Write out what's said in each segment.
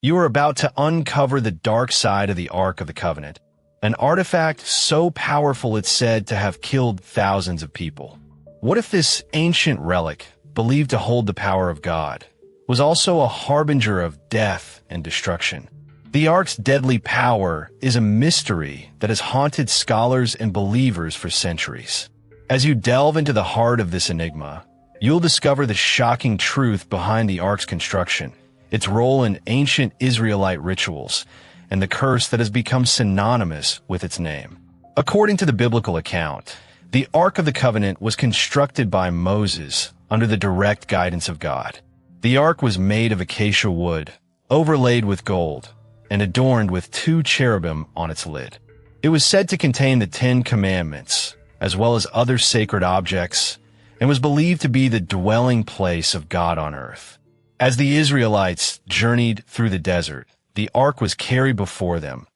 You are about to uncover the dark side of the Ark of the Covenant, an artifact so powerful it's said to have killed thousands of people. What if this ancient relic, believed to hold the power of God, was also a harbinger of death and destruction? The Ark's deadly power is a mystery that has haunted scholars and believers for centuries. As you delve into the heart of this enigma, you'll discover the shocking truth behind the Ark's construction, its role in ancient Israelite rituals, and the curse that has become synonymous with its name. According to the biblical account, the Ark of the Covenant was constructed by Moses under the direct guidance of God. The Ark was made of acacia wood, overlaid with gold, and adorned with 2 cherubim on its lid. It was said to contain the 10 Commandments, as well as other sacred objects, and was believed to be the dwelling place of God on earth. As the Israelites journeyed through the desert, the Ark was carried before them,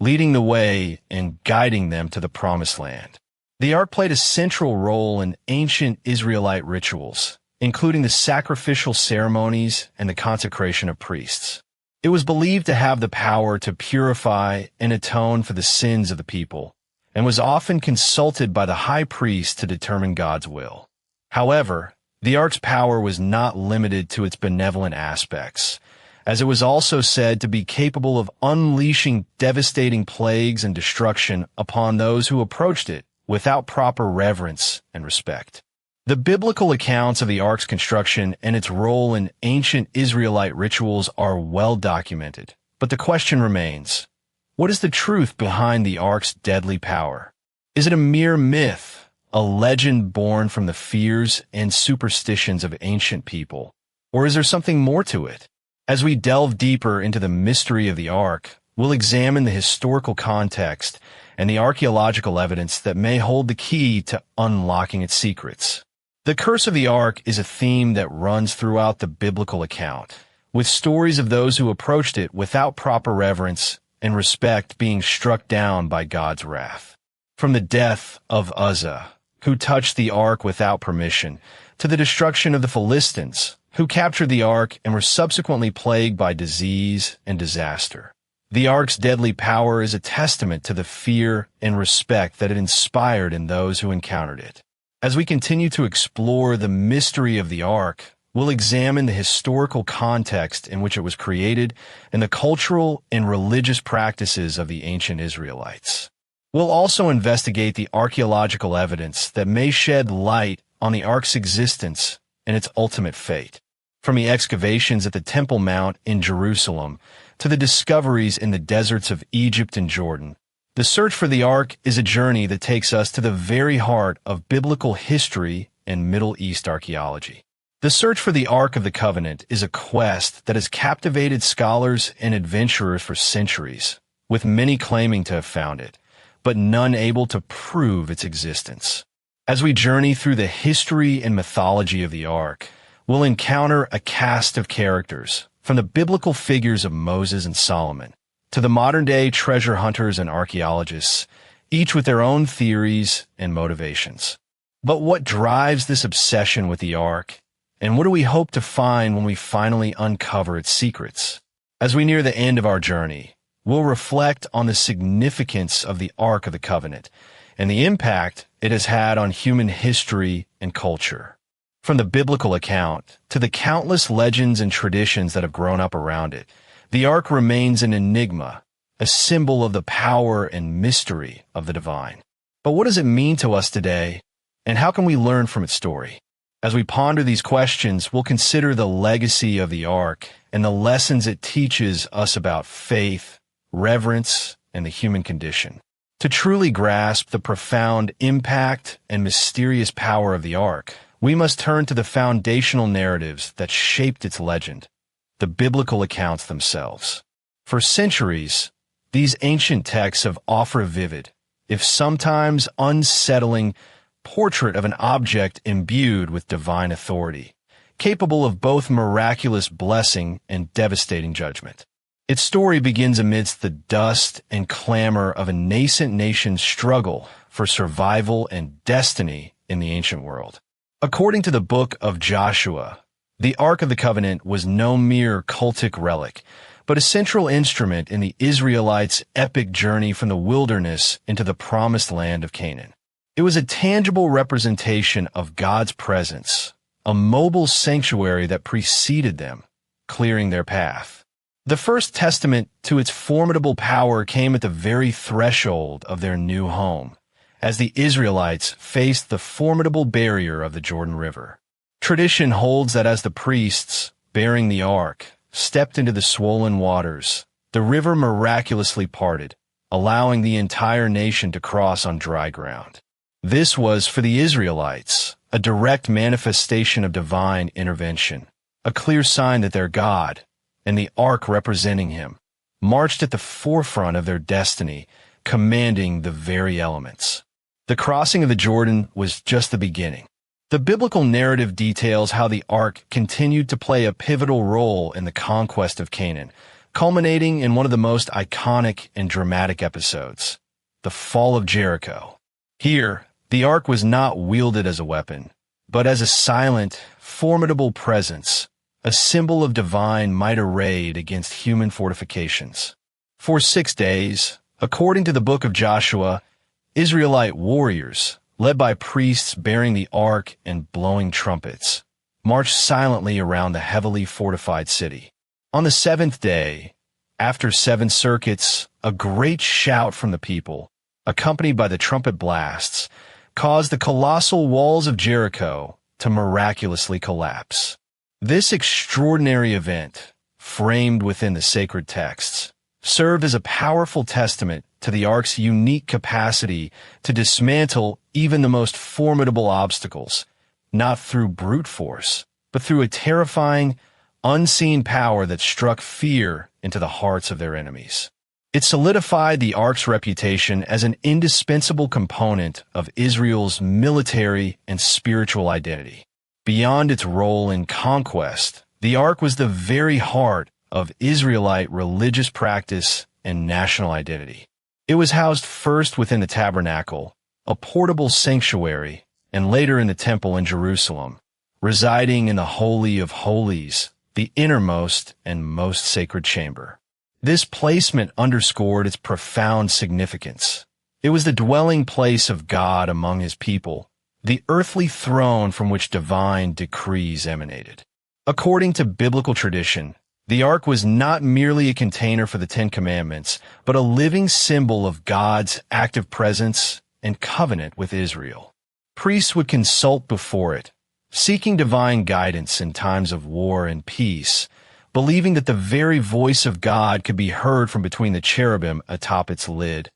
leading the way and guiding them to the Promised Land. The Ark played a central role in ancient Israelite rituals, including the sacrificial ceremonies and the consecration of priests. It was believed to have the power to purify and atone for the sins of the people, and was often consulted by the high priest to determine God's will. However, the Ark's power was not limited to its benevolent aspects, as it was also said to be capable of unleashing devastating plagues and destruction upon those who approached it without proper reverence and respect. The biblical accounts of the Ark's construction and its role in ancient Israelite rituals are well documented, but the question remains, what is the truth behind the Ark's deadly power? Is it a mere myth, a legend born from the fears and superstitions of ancient people? Or is there something more to it? As we delve deeper into the mystery of the Ark, we'll examine the historical context and the archaeological evidence that may hold the key to unlocking its secrets. The curse of the Ark is a theme that runs throughout the biblical account, with stories of those who approached it without proper reverence and respect being struck down by God's wrath. From the death of Uzzah, who touched the Ark without permission, to the destruction of the Philistines, who captured the Ark and were subsequently plagued by disease and disaster. The Ark's deadly power is a testament to the fear and respect that it inspired in those who encountered it. As we continue to explore the mystery of the Ark, we'll examine the historical context in which it was created and the cultural and religious practices of the ancient Israelites. We'll also investigate the archaeological evidence that may shed light on the Ark's existence and its ultimate fate. From the excavations at the Temple Mount in Jerusalem to the discoveries in the deserts of Egypt and Jordan, the search for the Ark is a journey that takes us to the very heart of biblical history and Middle East archaeology. The search for the Ark of the Covenant is a quest that has captivated scholars and adventurers for centuries, with many claiming to have found it, but none able to prove its existence. As we journey through the history and mythology of the Ark, we'll encounter a cast of characters, from the biblical figures of Moses and Solomon, to the modern-day treasure hunters and archaeologists, each with their own theories and motivations. But what drives this obsession with the Ark, and what do we hope to find when we finally uncover its secrets? As we near the end of our journey, we'll reflect on the significance of the Ark of the Covenant and the impact it has had on human history and culture. From the biblical account to the countless legends and traditions that have grown up around it, the Ark remains an enigma, a symbol of the power and mystery of the divine. But what does it mean to us today, and how can we learn from its story? As we ponder these questions, we'll consider the legacy of the Ark and the lessons it teaches us about faith, reverence, and the human condition. To truly grasp the profound impact and mysterious power of the Ark, we must turn to the foundational narratives that shaped its legend, the biblical accounts themselves. For centuries, these ancient texts have offered a vivid, if sometimes unsettling, portrait of an object imbued with divine authority, capable of both miraculous blessing and devastating judgment. Its story begins amidst the dust and clamor of a nascent nation's struggle for survival and destiny in the ancient world. According to the book of Joshua, the Ark of the Covenant was no mere cultic relic, but a central instrument in the Israelites' epic journey from the wilderness into the promised land of Canaan. It was a tangible representation of God's presence, a mobile sanctuary that preceded them, clearing their path. The first testament to its formidable power came at the very threshold of their new home, as the Israelites faced the formidable barrier of the Jordan River. Tradition holds that as the priests, bearing the ark, stepped into the swollen waters, the river miraculously parted, allowing the entire nation to cross on dry ground. This was, for the Israelites, a direct manifestation of divine intervention, a clear sign that their God, and the ark representing him, marched at the forefront of their destiny, commanding the very elements. The crossing of the Jordan was just the beginning. The biblical narrative details how the ark continued to play a pivotal role in the conquest of Canaan, culminating in one of the most iconic and dramatic episodes, the fall of Jericho. Here, the ark was not wielded as a weapon, but as a silent, formidable presence, a symbol of divine might arrayed against human fortifications. For 6 days, according to the book of Joshua, Israelite warriors, led by priests bearing the ark and blowing trumpets, marched silently around the heavily fortified city. On the 7th day, after 7 circuits, a great shout from the people, accompanied by the trumpet blasts, caused the colossal walls of Jericho to miraculously collapse. This extraordinary event, framed within the sacred texts, served as a powerful testament to the ark's unique capacity to dismantle even the most formidable obstacles, not through brute force, but through a terrifying, unseen power that struck fear into the hearts of their enemies. It solidified the ark's reputation as an indispensable component of Israel's military and spiritual identity. Beyond its role in conquest, the ark was the very heart of Israelite religious practice and national identity. It was housed first within the tabernacle, a portable sanctuary, and later in the temple in Jerusalem, residing in the Holy of Holies, the innermost and most sacred chamber. This placement underscored its profound significance. It was the dwelling place of God among his people, the earthly throne from which divine decrees emanated. According to biblical tradition, the ark was not merely a container for the 10 Commandments, but a living symbol of God's active presence and covenant with Israel. Priests would consult before it, seeking divine guidance in times of war and peace, believing that the very voice of God could be heard from between the cherubim atop its lid,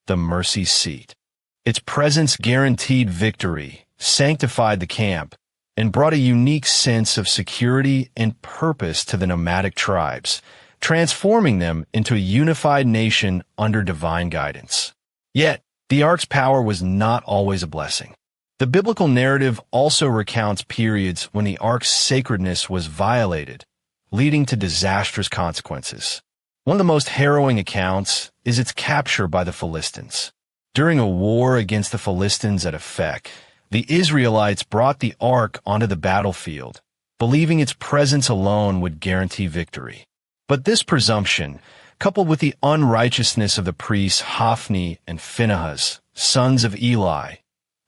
the mercy seat. Its presence guaranteed victory, sanctified the camp, and brought a unique sense of security and purpose to the nomadic tribes, transforming them into a unified nation under divine guidance. Yet, the ark's power was not always a blessing. The biblical narrative also recounts periods when the ark's sacredness was violated, leading to disastrous consequences. One of the most harrowing accounts is its capture by the Philistines. During a war against the Philistines at Aphek, the Israelites brought the ark onto the battlefield, believing its presence alone would guarantee victory. But this presumption, coupled with the unrighteousness of the priests Hophni and Phinehas, sons of Eli,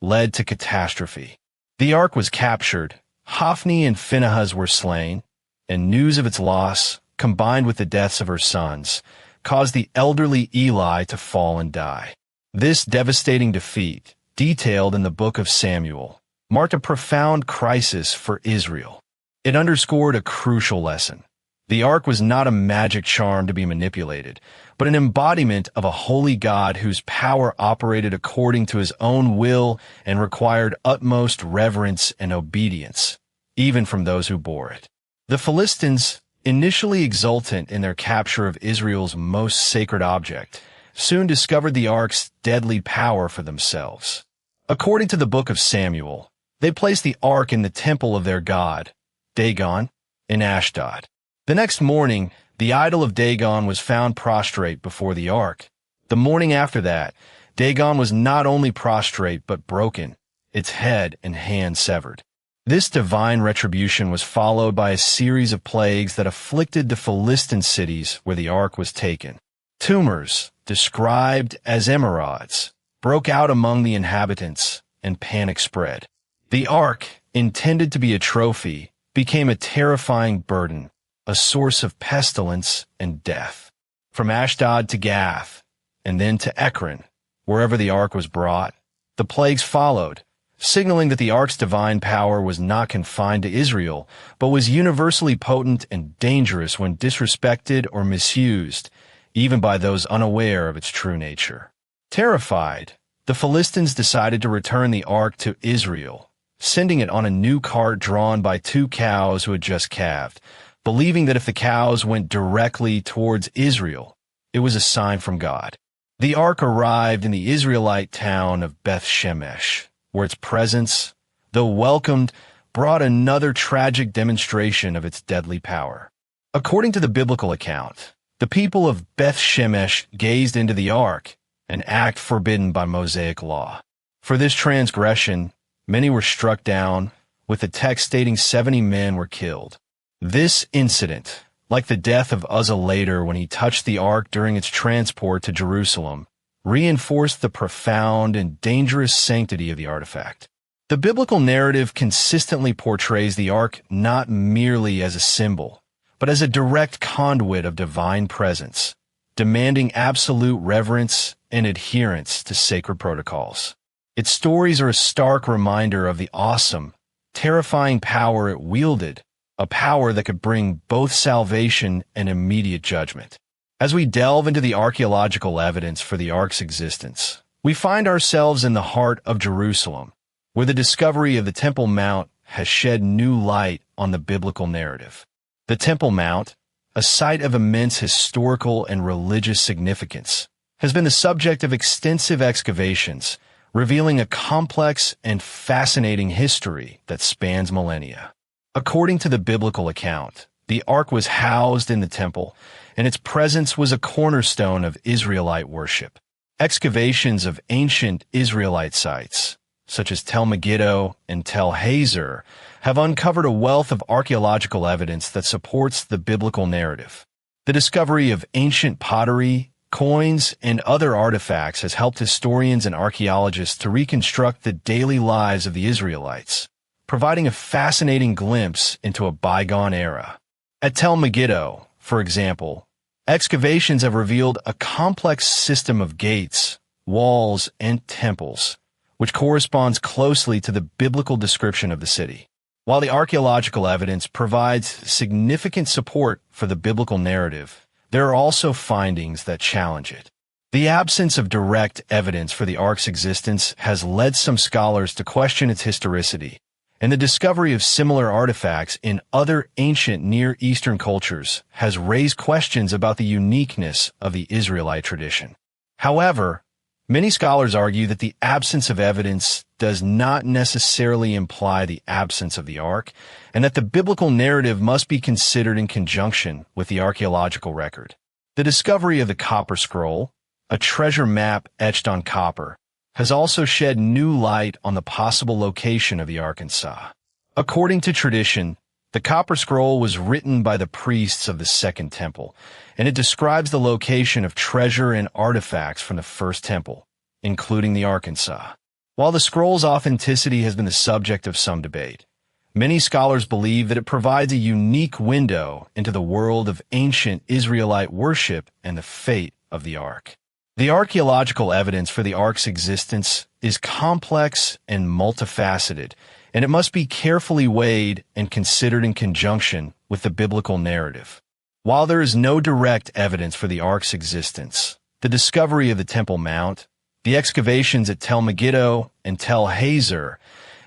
led to catastrophe. The ark was captured, Hophni and Phinehas were slain, and news of its loss, combined with the deaths of her sons, caused the elderly Eli to fall and die. This devastating defeat, detailed in the book of Samuel, marked a profound crisis for Israel. It underscored a crucial lesson. The ark was not a magic charm to be manipulated, but an embodiment of a holy God whose power operated according to his own will and required utmost reverence and obedience, even from those who bore it. The Philistines, initially exultant in their capture of Israel's most sacred object, soon discovered the ark's deadly power for themselves. According to the book of Samuel, they placed the ark in the temple of their god, Dagon, in Ashdod. The next morning, the idol of Dagon was found prostrate before the ark. The morning after that, Dagon was not only prostrate but broken, its head and hand severed. This divine retribution was followed by a series of plagues that afflicted the Philistine cities where the ark was taken. Tumors, described as emerods, broke out among the inhabitants, and panic spread. The ark, intended to be a trophy, became a terrifying burden, a source of pestilence and death. From Ashdod to Gath, and then to Ekron, wherever the ark was brought, the plagues followed, signaling that the ark's divine power was not confined to Israel, but was universally potent and dangerous when disrespected or misused, even by those unaware of its true nature. Terrified, the Philistines decided to return the ark to Israel, sending it on a new cart drawn by 2 cows who had just calved, believing that if the cows went directly towards Israel, it was a sign from God. The ark arrived in the Israelite town of Beth Shemesh, where its presence, though welcomed, brought another tragic demonstration of its deadly power. According to the biblical account, the people of Beth Shemesh gazed into the ark, an act forbidden by Mosaic law. For this transgression, many were struck down, with the text stating 70 men were killed. This incident, like the death of Uzzah later when he touched the ark during its transport to Jerusalem, reinforced the profound and dangerous sanctity of the artifact. The biblical narrative consistently portrays the ark not merely as a symbol, but as a direct conduit of divine presence, demanding absolute reverence and adherence to sacred protocols. Its stories are a stark reminder of the awesome, terrifying power it wielded, a power that could bring both salvation and immediate judgment. As we delve into the archaeological evidence for the ark's existence, we find ourselves in the heart of Jerusalem, where the discovery of the Temple Mount has shed new light on the biblical narrative. The Temple Mount, a site of immense historical and religious significance, has been the subject of extensive excavations, revealing a complex and fascinating history that spans millennia. According to the biblical account, the ark was housed in the temple, and its presence was a cornerstone of Israelite worship. Excavations of ancient Israelite sites, such as Tel Megiddo and Tel Hazor, have uncovered a wealth of archaeological evidence that supports the biblical narrative. The discovery of ancient pottery, coins, and other artifacts has helped historians and archaeologists to reconstruct the daily lives of the Israelites, providing a fascinating glimpse into a bygone era. At Tel Megiddo, for example, excavations have revealed a complex system of gates, walls, and temples, which corresponds closely to the biblical description of the city. While the archaeological evidence provides significant support for the biblical narrative, there are also findings that challenge it. The absence of direct evidence for the ark's existence has led some scholars to question its historicity, and the discovery of similar artifacts in other ancient Near Eastern cultures has raised questions about the uniqueness of the Israelite tradition. However, many scholars argue that the absence of evidence does not necessarily imply the absence of the ark, and that the biblical narrative must be considered in conjunction with the archaeological record. The discovery of the copper scroll, a treasure map etched on copper, has also shed new light on the possible location of the Arkansas. According to tradition, the copper scroll was written by the priests of the Second Temple, and it describes the location of treasure and artifacts from the First Temple, including the Arkansas. While the scroll's authenticity has been the subject of some debate, many scholars believe that it provides a unique window into the world of ancient Israelite worship and the fate of the ark. The archaeological evidence for the ark's existence is complex and multifaceted, and it must be carefully weighed and considered in conjunction with the biblical narrative. While there is no direct evidence for the ark's existence, the discovery of the Temple Mount, the excavations at Tel Megiddo and Tel Hazor,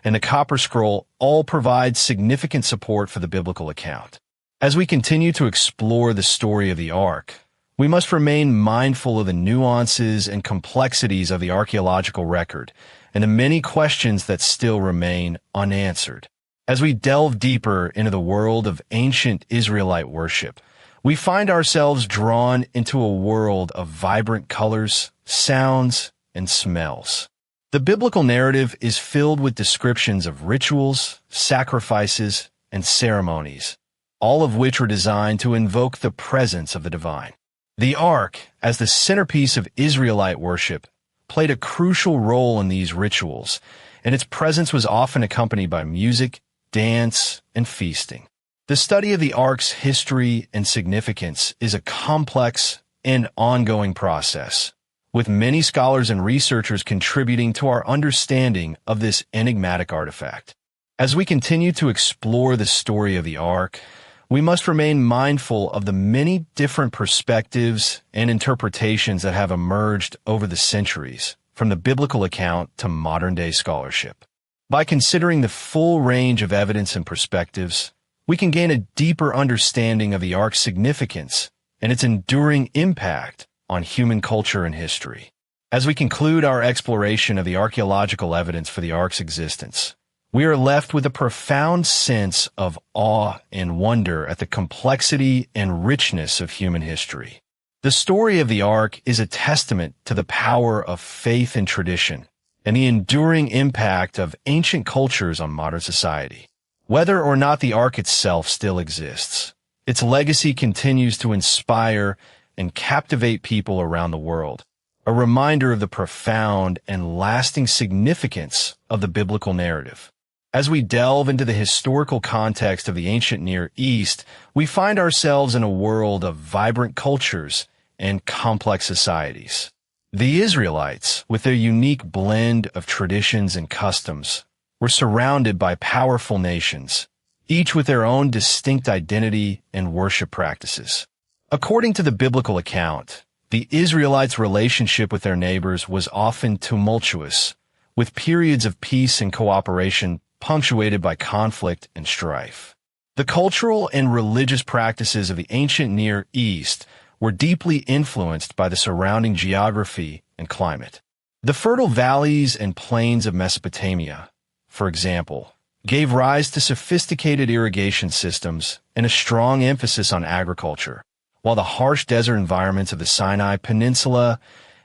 and the copper scroll all provide significant support for the biblical account. As we continue to explore the story of the ark, we must remain mindful of the nuances and complexities of the archaeological record and the many questions that still remain unanswered. As we delve deeper into the world of ancient Israelite worship, we find ourselves drawn into a world of vibrant colors, sounds, and smells. The biblical narrative is filled with descriptions of rituals, sacrifices, and ceremonies, all of which were designed to invoke the presence of the divine. The Ark, as the centerpiece of Israelite worship, played a crucial role in these rituals, and its presence was often accompanied by music, dance, and feasting. The study of the Ark's history and significance is a complex and ongoing process, with many scholars and researchers contributing to our understanding of this enigmatic artifact. As we continue to explore the story of the Ark, we must remain mindful of the many different perspectives and interpretations that have emerged over the centuries, from the biblical account to modern-day scholarship. By considering the full range of evidence and perspectives, we can gain a deeper understanding of the Ark's significance and its enduring impact on human culture and history. As we conclude our exploration of the archaeological evidence for the Ark's existence, we are left with a profound sense of awe and wonder at the complexity and richness of human history. The story of the Ark is a testament to the power of faith and tradition and the enduring impact of ancient cultures on modern society. Whether or not the Ark itself still exists, its legacy continues to inspire and captivate people around the world, a reminder of the profound and lasting significance of the biblical narrative. As we delve into the historical context of the ancient Near East, we find ourselves in a world of vibrant cultures and complex societies. The Israelites, with their unique blend of traditions and customs, were surrounded by powerful nations, each with their own distinct identity and worship practices. According to the biblical account, the Israelites' relationship with their neighbors was often tumultuous, with periods of peace and cooperation punctuated by conflict and strife. The cultural and religious practices of the ancient Near East were deeply influenced by the surrounding geography and climate. The fertile valleys and plains of Mesopotamia, for example, gave rise to sophisticated irrigation systems and a strong emphasis on agriculture, while the harsh desert environments of the Sinai Peninsula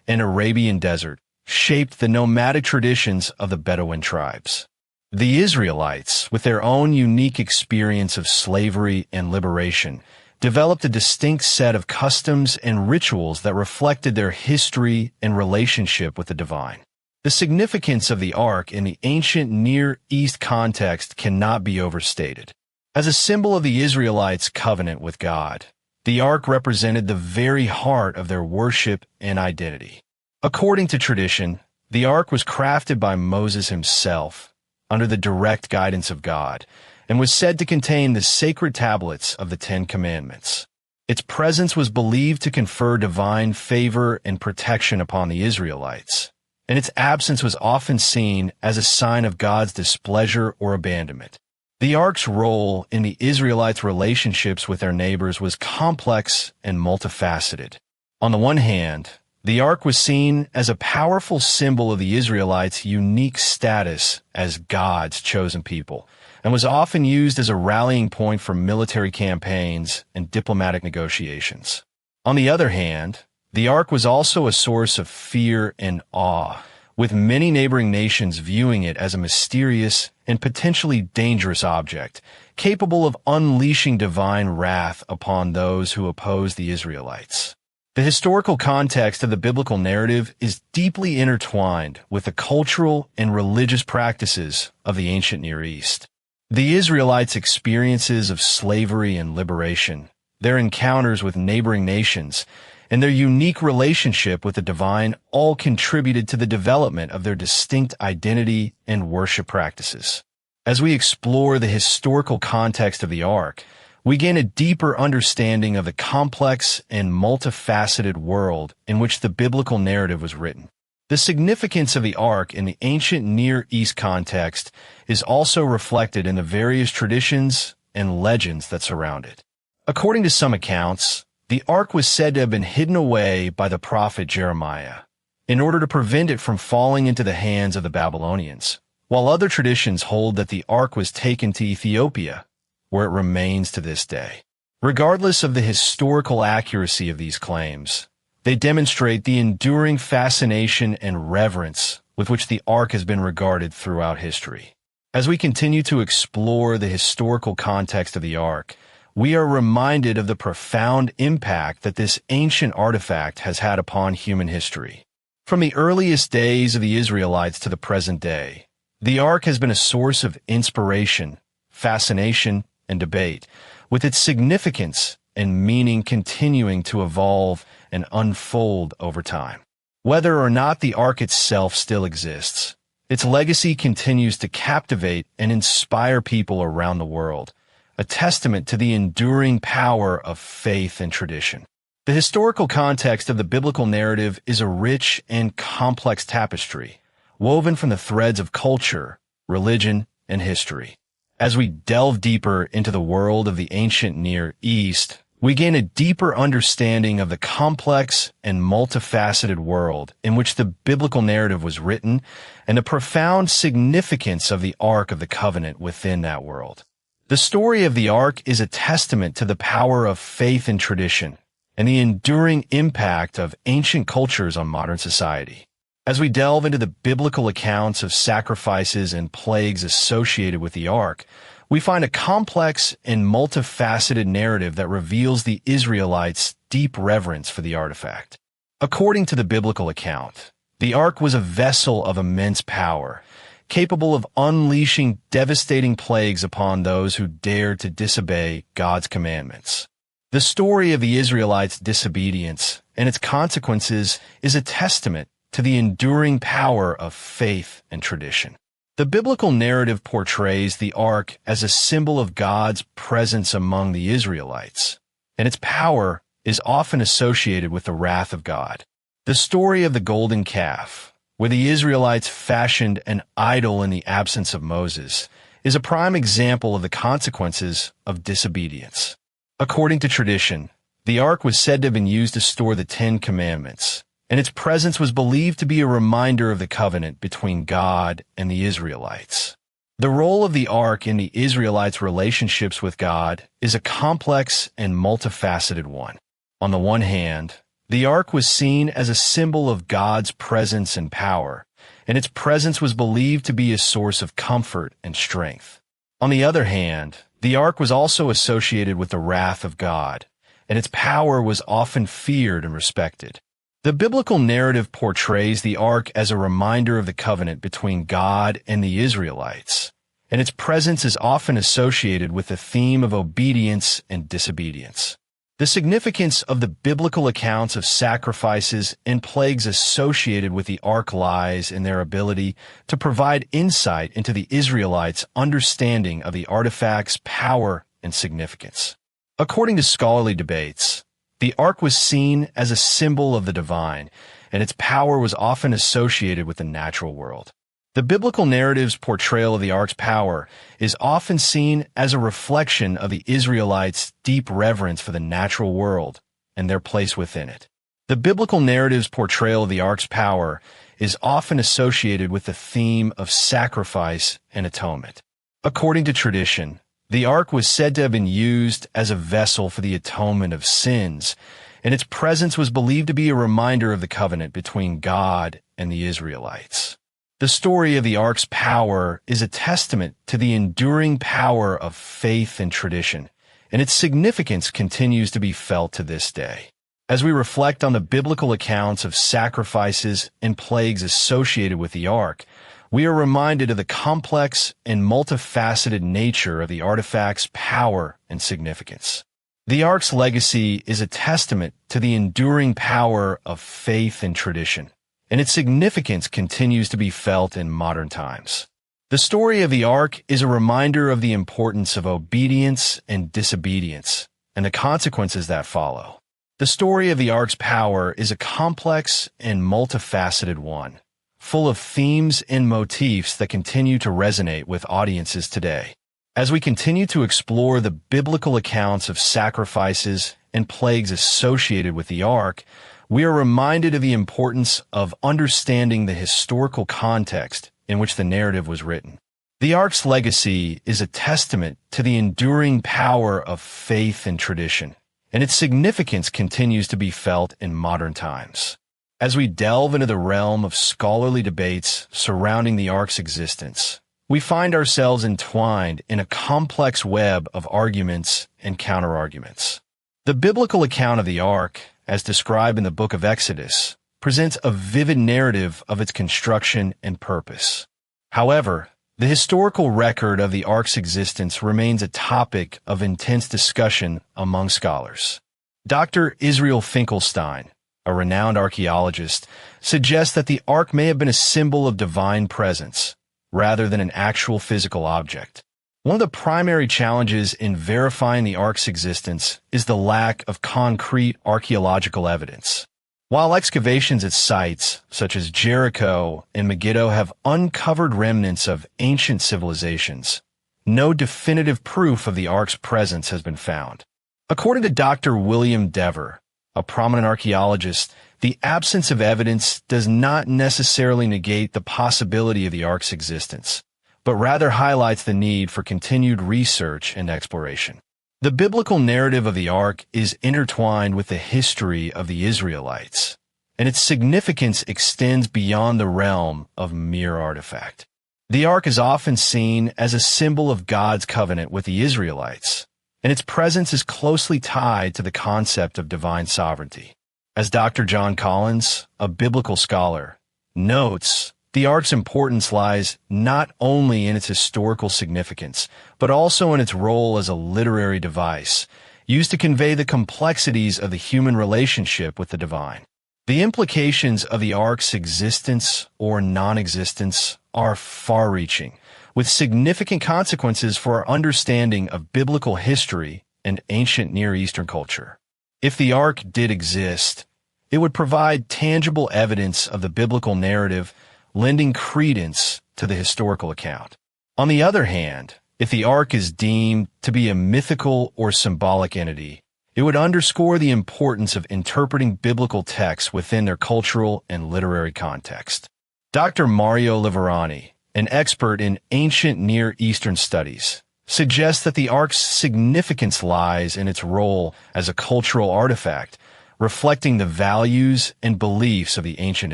and Arabian Desert shaped the nomadic traditions of the Bedouin tribes. The Israelites, with their own unique experience of slavery and liberation, developed a distinct set of customs and rituals that reflected their history and relationship with the divine. The significance of the Ark in the ancient Near East context cannot be overstated. As a symbol of the Israelites' covenant with God, the Ark represented the very heart of their worship and identity. According to tradition, the Ark was crafted by Moses himself, under the direct guidance of God, and was said to contain the sacred tablets of the Ten Commandments. Its presence was believed to confer divine favor and protection upon the Israelites, and its absence was often seen as a sign of God's displeasure or abandonment. The Ark's role in the Israelites' relationships with their neighbors was complex and multifaceted. On the one hand, the Ark was seen as a powerful symbol of the Israelites' unique status as God's chosen people, and was often used as a rallying point for military campaigns and diplomatic negotiations. On the other hand, the Ark was also a source of fear and awe, with many neighboring nations viewing it as a mysterious and potentially dangerous object, capable of unleashing divine wrath upon those who oppose the Israelites. The historical context of the biblical narrative is deeply intertwined with the cultural and religious practices of the ancient Near East. The Israelites' experiences of slavery and liberation, their encounters with neighboring nations, and their unique relationship with the divine all contributed to the development of their distinct identity and worship practices. As we explore the historical context of the Ark, we gain a deeper understanding of the complex and multifaceted world in which the biblical narrative was written. The significance of the Ark in the ancient Near East context is also reflected in the various traditions and legends that surround it. According to some accounts, the Ark was said to have been hidden away by the prophet Jeremiah in order to prevent it from falling into the hands of the Babylonians, while other traditions hold that the Ark was taken to Ethiopia, where it remains to this day. Regardless of the historical accuracy of these claims, they demonstrate the enduring fascination and reverence with which the Ark has been regarded throughout history. As we continue to explore the historical context of the Ark, we are reminded of the profound impact that this ancient artifact has had upon human history. From the earliest days of the Israelites to the present day, the Ark has been a source of inspiration, fascination, and debate, with its significance and meaning continuing to evolve and unfold over time. Whether or not the Ark itself still exists, its legacy continues to captivate and inspire people around the world, a testament to the enduring power of faith and tradition. The historical context of the biblical narrative is a rich and complex tapestry, woven from the threads of culture, religion, and history. As we delve deeper into the world of the ancient Near East, we gain a deeper understanding of the complex and multifaceted world in which the biblical narrative was written and the profound significance of the Ark of the Covenant within that world. The story of the Ark is a testament to the power of faith and tradition and the enduring impact of ancient cultures on modern society. As we delve into the biblical accounts of sacrifices and plagues associated with the Ark, we find a complex and multifaceted narrative that reveals the Israelites' deep reverence for the artifact. According to the biblical account, the Ark was a vessel of immense power, capable of unleashing devastating plagues upon those who dared to disobey God's commandments. The story of the Israelites' disobedience and its consequences is a testament to the enduring power of faith and tradition. The biblical narrative portrays the Ark as a symbol of God's presence among the Israelites, and its power is often associated with the wrath of God. The story of the golden calf, where the Israelites fashioned an idol in the absence of Moses, is a prime example of the consequences of disobedience. According to tradition, the Ark was said to have been used to store the Ten Commandments, and its presence was believed to be a reminder of the covenant between God and the Israelites. The role of the Ark in the Israelites' relationships with God is a complex and multifaceted one. On the one hand, the Ark was seen as a symbol of God's presence and power, and its presence was believed to be a source of comfort and strength. On the other hand, the Ark was also associated with the wrath of God, and its power was often feared and respected. The biblical narrative portrays the Ark as a reminder of the covenant between God and the Israelites, and its presence is often associated with the theme of obedience and disobedience. The significance of the biblical accounts of sacrifices and plagues associated with the Ark lies in their ability to provide insight into the Israelites' understanding of the artifact's power and significance. According to scholarly debates, the Ark was seen as a symbol of the divine, and its power was often associated with the natural world. The biblical narrative's portrayal of the Ark's power is often seen as a reflection of the Israelites' deep reverence for the natural world and their place within it. The biblical narrative's portrayal of the Ark's power is often associated with the theme of sacrifice and atonement. According to tradition, the Ark was said to have been used as a vessel for the atonement of sins, and its presence was believed to be a reminder of the covenant between God and the Israelites. The story of the Ark's power is a testament to the enduring power of faith and tradition, and its significance continues to be felt to this day. As we reflect on the biblical accounts of sacrifices and plagues associated with the Ark, we are reminded of the complex and multifaceted nature of the artifact's power and significance. The Ark's legacy is a testament to the enduring power of faith and tradition, and its significance continues to be felt in modern times. The story of the Ark is a reminder of the importance of obedience and disobedience, and the consequences that follow. The story of the Ark's power is a complex and multifaceted one, full of themes and motifs that continue to resonate with audiences today. As we continue to explore the biblical accounts of sacrifices and plagues associated with the Ark, we are reminded of the importance of understanding the historical context in which the narrative was written. The Ark's legacy is a testament to the enduring power of faith and tradition, and its significance continues to be felt in modern times. As we delve into the realm of scholarly debates surrounding the Ark's existence, we find ourselves entwined in a complex web of arguments and counterarguments. The biblical account of the Ark, as described in the book of Exodus, presents a vivid narrative of its construction and purpose. However, the historical record of the Ark's existence remains a topic of intense discussion among scholars. Dr. Israel Finkelstein, a renowned archaeologist, suggests that the Ark may have been a symbol of divine presence, rather than an actual physical object. One of the primary challenges in verifying the Ark's existence is the lack of concrete archaeological evidence. While excavations at sites such as Jericho and Megiddo have uncovered remnants of ancient civilizations, no definitive proof of the Ark's presence has been found. According to Dr. William Dever, a prominent archaeologist, the absence of evidence does not necessarily negate the possibility of the Ark's existence, but rather highlights the need for continued research and exploration. The biblical narrative of the Ark is intertwined with the history of the Israelites, and its significance extends beyond the realm of mere artifact. The Ark is often seen as a symbol of God's covenant with the Israelites, and its presence is closely tied to the concept of divine sovereignty. As Dr. John Collins, a biblical scholar, notes, the Ark's importance lies not only in its historical significance, but also in its role as a literary device, used to convey the complexities of the human relationship with the divine. The implications of the Ark's existence or non-existence are far-reaching, with significant consequences for our understanding of biblical history and ancient Near Eastern culture. If the Ark did exist, it would provide tangible evidence of the biblical narrative, lending credence to the historical account. On the other hand, if the Ark is deemed to be a mythical or symbolic entity, it would underscore the importance of interpreting biblical texts within their cultural and literary context. Dr. Mario Liverani, an expert in ancient Near Eastern studies, suggests that the Ark's significance lies in its role as a cultural artifact, reflecting the values and beliefs of the ancient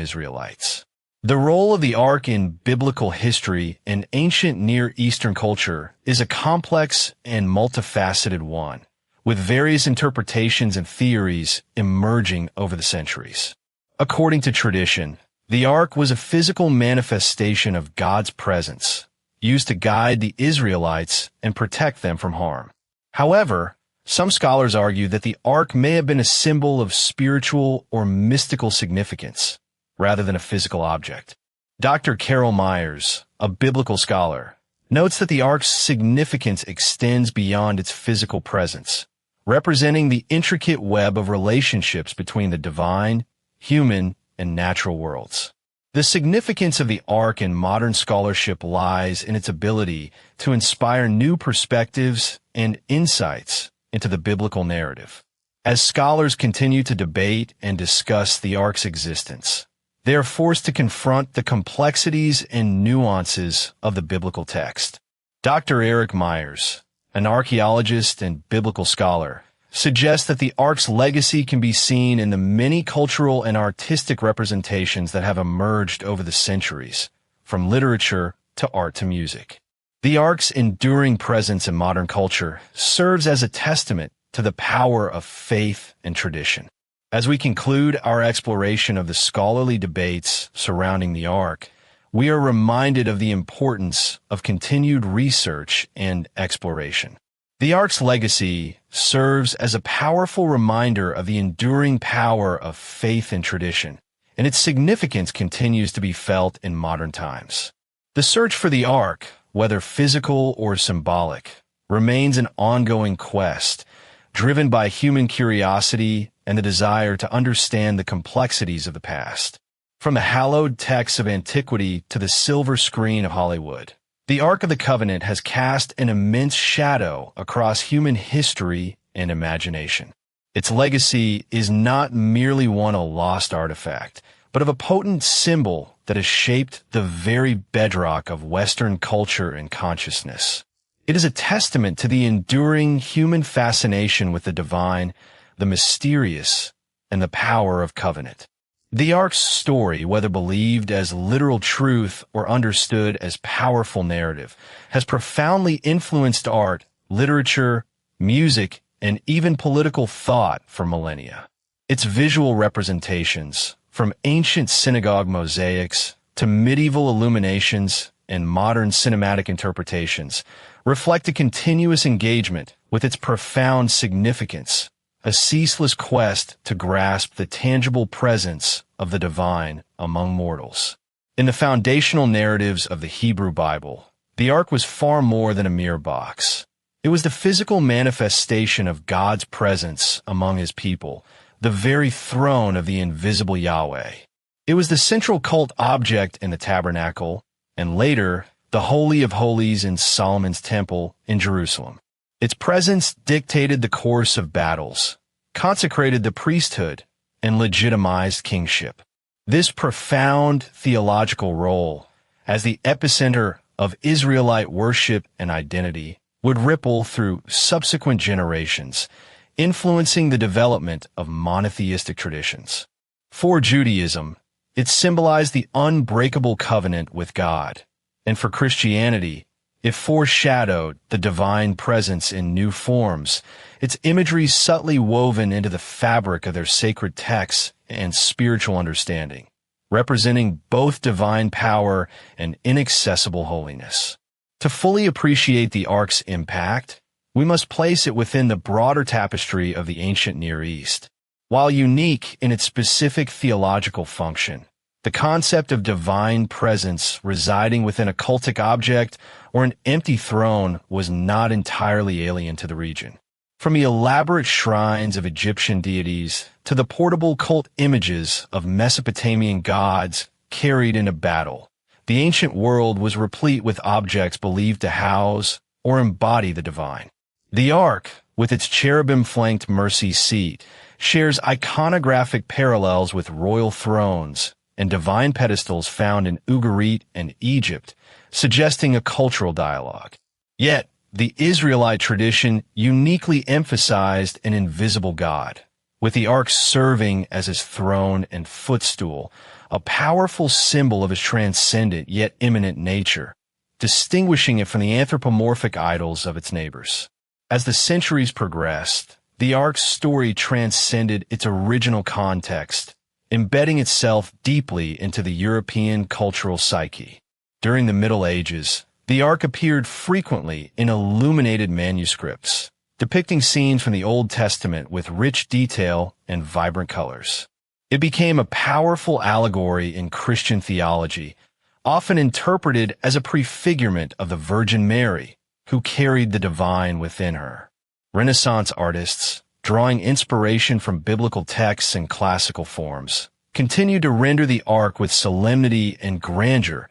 Israelites. The role of the Ark in biblical history and ancient Near Eastern culture is a complex and multifaceted one, with various interpretations and theories emerging over the centuries. According to tradition, the Ark was a physical manifestation of God's presence, used to guide the Israelites and protect them from harm. However, some scholars argue that the Ark may have been a symbol of spiritual or mystical significance, rather than a physical object. Dr. Carol Myers, a biblical scholar, notes that the Ark's significance extends beyond its physical presence, representing the intricate web of relationships between the divine, human, and natural worlds. The significance of the Ark in modern scholarship lies in its ability to inspire new perspectives and insights into the biblical narrative. As scholars continue to debate and discuss the Ark's existence, they are forced to confront the complexities and nuances of the biblical text. Dr. Eric Myers, an archaeologist and biblical scholar, suggests that the Ark's legacy can be seen in the many cultural and artistic representations that have emerged over the centuries, from literature to art to music. The Ark's enduring presence in modern culture serves as a testament to the power of faith and tradition. As we conclude our exploration of the scholarly debates surrounding the Ark, we are reminded of the importance of continued research and exploration. The Ark's legacy serves as a powerful reminder of the enduring power of faith and tradition, and its significance continues to be felt in modern times. The search for the Ark, whether physical or symbolic, remains an ongoing quest, driven by human curiosity and the desire to understand the complexities of the past. From the hallowed texts of antiquity to the silver screen of Hollywood, the Ark of the Covenant has cast an immense shadow across human history and imagination. Its legacy is not merely one a lost artifact, but of a potent symbol that has shaped the very bedrock of Western culture and consciousness. It is a testament to the enduring human fascination with the divine, the mysterious, and the power of covenant. The Ark's story, whether believed as literal truth or understood as powerful narrative, has profoundly influenced art, literature, music, and even political thought for millennia. Its visual representations, from ancient synagogue mosaics to medieval illuminations and modern cinematic interpretations, reflect a continuous engagement with its profound significance, a ceaseless quest to grasp the tangible presence of the divine among mortals. In the foundational narratives of the Hebrew Bible, the Ark was far more than a mere box. It was the physical manifestation of God's presence among his people, the very throne of the invisible Yahweh. It was the central cult object in the tabernacle, and later, the Holy of Holies in Solomon's Temple in Jerusalem. Its presence dictated the course of battles, consecrated the priesthood, and legitimized kingship. This profound theological role, as the epicenter of Israelite worship and identity, would ripple through subsequent generations, influencing the development of monotheistic traditions. For Judaism, it symbolized the unbreakable covenant with God, and for Christianity, it foreshadowed the divine presence in new forms, its imagery subtly woven into the fabric of their sacred texts and spiritual understanding, representing both divine power and inaccessible holiness. To fully appreciate the Ark's impact, we must place it within the broader tapestry of the ancient Near East. While unique in its specific theological function, the concept of divine presence residing within a cultic object or an empty throne was not entirely alien to the region. From the elaborate shrines of Egyptian deities to the portable cult images of Mesopotamian gods carried into battle, the ancient world was replete with objects believed to house or embody the divine. The Ark, with its cherubim-flanked mercy seat, shares iconographic parallels with royal thrones and divine pedestals found in Ugarit and Egypt, suggesting a cultural dialogue. Yet, the Israelite tradition uniquely emphasized an invisible God, with the Ark serving as his throne and footstool, a powerful symbol of his transcendent yet immanent nature, distinguishing it from the anthropomorphic idols of its neighbors. As the centuries progressed, the Ark's story transcended its original context, embedding itself deeply into the European cultural psyche. During the Middle Ages, the Ark appeared frequently in illuminated manuscripts, depicting scenes from the Old Testament with rich detail and vibrant colors. It became a powerful allegory in Christian theology, often interpreted as a prefigurement of the Virgin Mary, who carried the divine within her. Renaissance artists, drawing inspiration from biblical texts and classical forms, continued to render the Ark with solemnity and grandeur,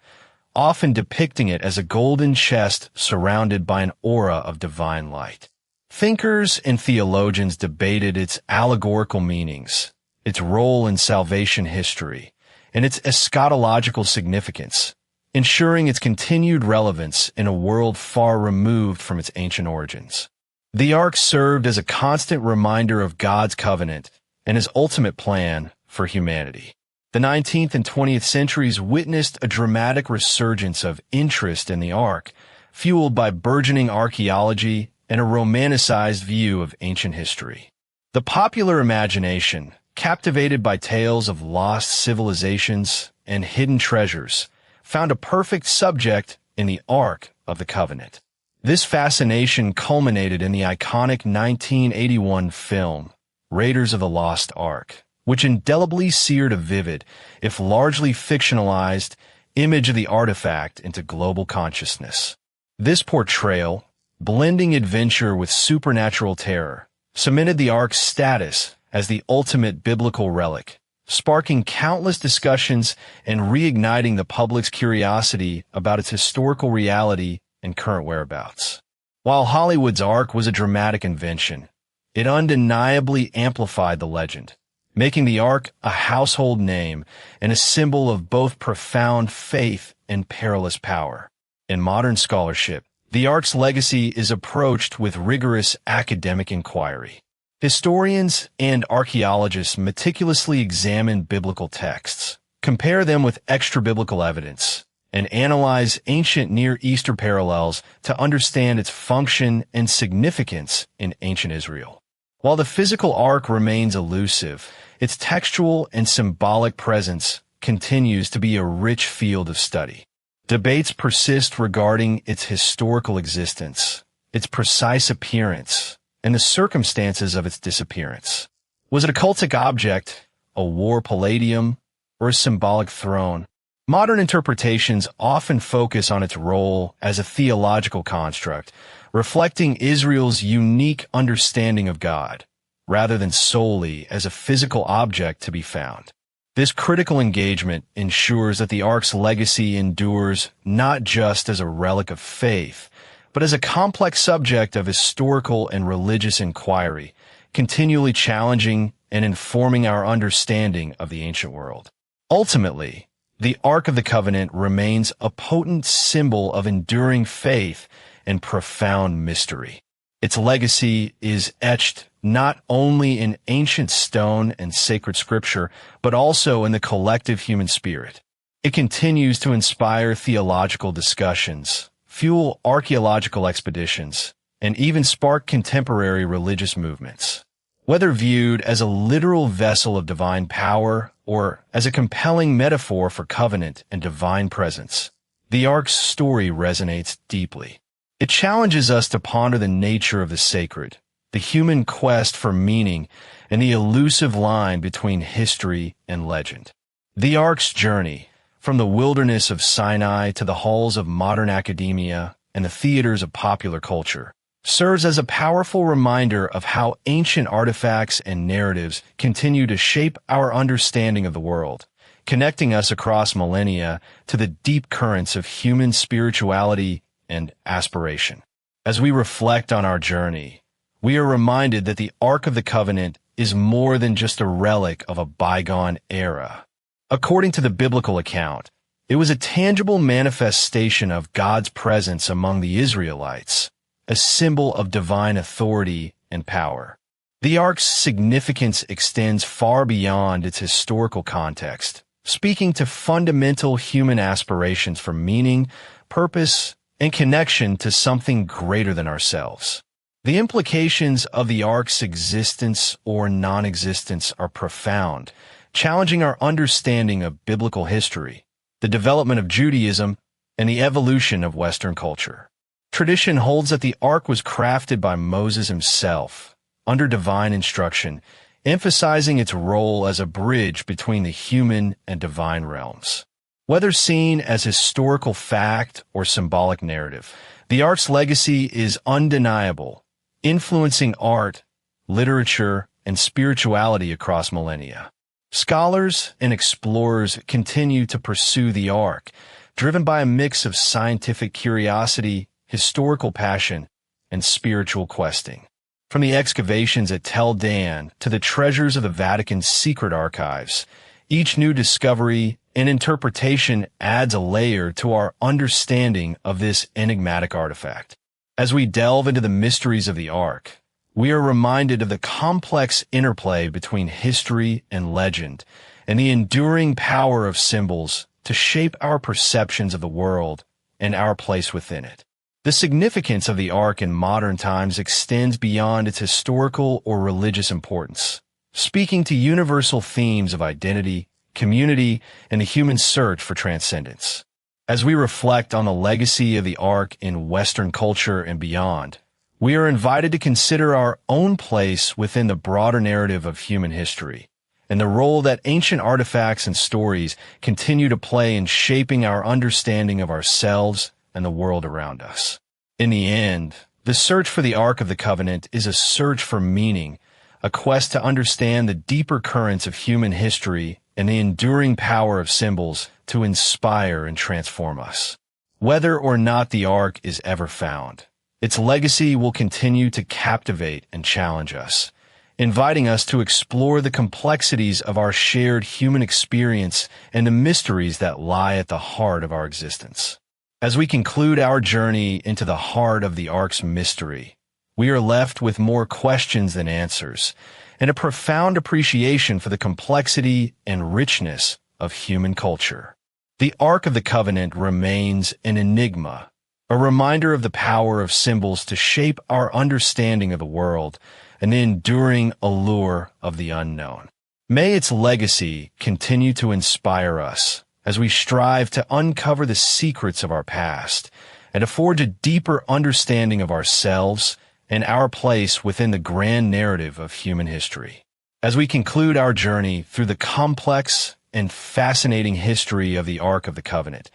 often depicting it as a golden chest surrounded by an aura of divine light. Thinkers and theologians debated its allegorical meanings, its role in salvation history, and its eschatological significance, ensuring its continued relevance in a world far removed from its ancient origins. The Ark served as a constant reminder of God's covenant and his ultimate plan for humanity. The 19th and 20th centuries witnessed a dramatic resurgence of interest in the Ark, fueled by burgeoning archaeology and a romanticized view of ancient history. The popular imagination, captivated by tales of lost civilizations and hidden treasures, found a perfect subject in the Ark of the Covenant. This fascination culminated in the iconic 1981 film, Raiders of the Lost Ark, which indelibly seared a vivid, if largely fictionalized, image of the artifact into global consciousness. This portrayal, blending adventure with supernatural terror, cemented the Ark's status as the ultimate biblical relic, sparking countless discussions and reigniting the public's curiosity about its historical reality and current whereabouts. While Hollywood's Ark was a dramatic invention, it undeniably amplified the legend, making the Ark a household name and a symbol of both profound faith and perilous power. In modern scholarship, the Ark's legacy is approached with rigorous academic inquiry. Historians and archaeologists meticulously examine biblical texts, compare them with extra-biblical evidence, and analyze ancient Near Eastern parallels to understand its function and significance in ancient Israel. While the physical ark remains elusive, its textual and symbolic presence continues to be a rich field of study. Debates persist regarding its historical existence, its precise appearance, and the circumstances of its disappearance. Was it a cultic object, a war palladium, or a symbolic throne? Modern interpretations often focus on its role as a theological construct, reflecting Israel's unique understanding of God, rather than solely as a physical object to be found. This critical engagement ensures that the Ark's legacy endures not just as a relic of faith, but as a complex subject of historical and religious inquiry, continually challenging and informing our understanding of the ancient world. Ultimately, the Ark of the Covenant remains a potent symbol of enduring faith and profound mystery. Its legacy is etched not only in ancient stone and sacred scripture, but also in the collective human spirit. It continues to inspire theological discussions, fuel archaeological expeditions, and even spark contemporary religious movements. Whether viewed as a literal vessel of divine power or as a compelling metaphor for covenant and divine presence, the Ark's story resonates deeply. It challenges us to ponder the nature of the sacred, the human quest for meaning, and the elusive line between history and legend. The Ark's journey, from the wilderness of Sinai to the halls of modern academia and the theaters of popular culture, serves as a powerful reminder of how ancient artifacts and narratives continue to shape our understanding of the world, connecting us across millennia to the deep currents of human spirituality and aspiration. As we reflect on our journey, we are reminded that the Ark of the Covenant is more than just a relic of a bygone era. According to the biblical account, it was a tangible manifestation of God's presence among the Israelites, a symbol of divine authority and power. The Ark's significance extends far beyond its historical context, speaking to fundamental human aspirations for meaning, purpose, and connection to something greater than ourselves. The implications of the Ark's existence or non-existence are profound, challenging our understanding of biblical history, the development of Judaism, and the evolution of Western culture. Tradition holds that the Ark was crafted by Moses himself, under divine instruction, emphasizing its role as a bridge between the human and divine realms. Whether seen as historical fact or symbolic narrative, the Ark's legacy is undeniable, influencing art, literature, and spirituality across millennia. Scholars and explorers continue to pursue the Ark, driven by a mix of scientific curiosity, historical passion, and spiritual questing. From the excavations at Tel Dan to the treasures of the Vatican's secret archives, each new discovery and interpretation adds a layer to our understanding of this enigmatic artifact. As we delve into the mysteries of the Ark, we are reminded of the complex interplay between history and legend and the enduring power of symbols to shape our perceptions of the world and our place within it. The significance of the Ark in modern times extends beyond its historical or religious importance, speaking to universal themes of identity, community, and the human search for transcendence. As we reflect on the legacy of the Ark in Western culture and beyond, we are invited to consider our own place within the broader narrative of human history and the role that ancient artifacts and stories continue to play in shaping our understanding of ourselves and the world around us. In the end, the search for the Ark of the Covenant is a search for meaning, a quest to understand the deeper currents of human history and the enduring power of symbols to inspire and transform us. Whether or not the Ark is ever found, its legacy will continue to captivate and challenge us, inviting us to explore the complexities of our shared human experience and the mysteries that lie at the heart of our existence. As we conclude our journey into the heart of the Ark's mystery, we are left with more questions than answers, and a profound appreciation for the complexity and richness of human culture. The Ark of the Covenant remains an enigma, a reminder of the power of symbols to shape our understanding of the world, an enduring allure of the unknown. May its legacy continue to inspire us as we strive to uncover the secrets of our past and to forge a deeper understanding of ourselves and our place within the grand narrative of human history. As we conclude our journey through the complex and fascinating history of the Ark of the Covenant,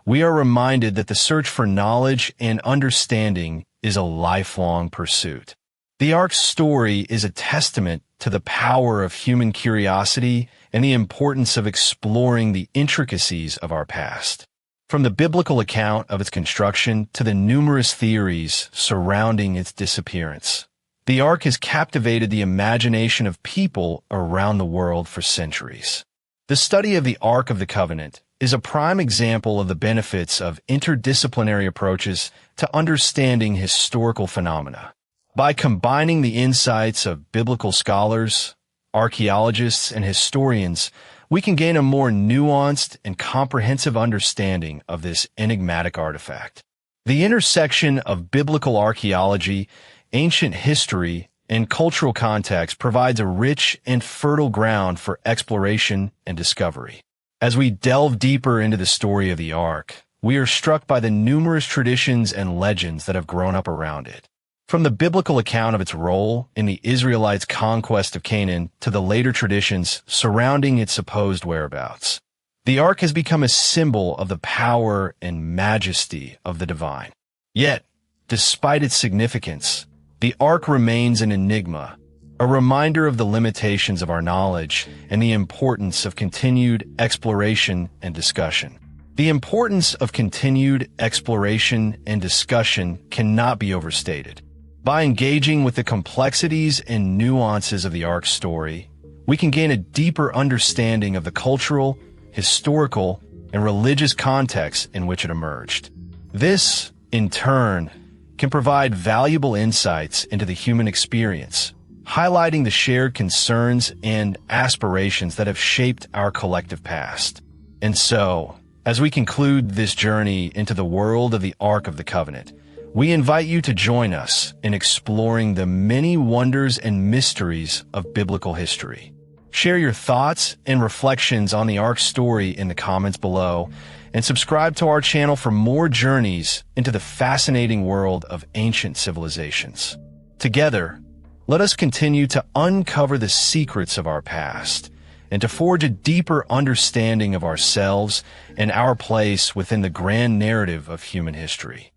we are reminded that the search for knowledge and understanding is a lifelong pursuit. The Ark's story is a testament to the power of human curiosity and the importance of exploring the intricacies of our past. From the biblical account of its construction to the numerous theories surrounding its disappearance, the Ark has captivated the imagination of people around the world for centuries. The study of the Ark of the Covenant is a prime example of the benefits of interdisciplinary approaches to understanding historical phenomena. By combining the insights of biblical scholars, archaeologists, and historians, we can gain a more nuanced and comprehensive understanding of this enigmatic artifact. The intersection of biblical archaeology, ancient history, and cultural context provides a rich and fertile ground for exploration and discovery. As we delve deeper into the story of the Ark, we are struck by the numerous traditions and legends that have grown up around it. From the biblical account of its role in the Israelites' conquest of Canaan to the later traditions surrounding its supposed whereabouts, the Ark has become a symbol of the power and majesty of the divine. Yet, despite its significance, the Ark remains an enigma, a reminder of the limitations of our knowledge and the importance of continued exploration and discussion. The importance of continued exploration and discussion cannot be overstated. By engaging with the complexities and nuances of the Ark's story, we can gain a deeper understanding of the cultural, historical, and religious context in which it emerged. This, in turn, can provide valuable insights into the human experience, highlighting the shared concerns and aspirations that have shaped our collective past. And so, as we conclude this journey into the world of the Ark of the Covenant, we invite you to join us in exploring the many wonders and mysteries of biblical history. Share your thoughts and reflections on the Ark's story in the comments below, and subscribe to our channel for more journeys into the fascinating world of ancient civilizations. Together, let us continue to uncover the secrets of our past and to forge a deeper understanding of ourselves and our place within the grand narrative of human history.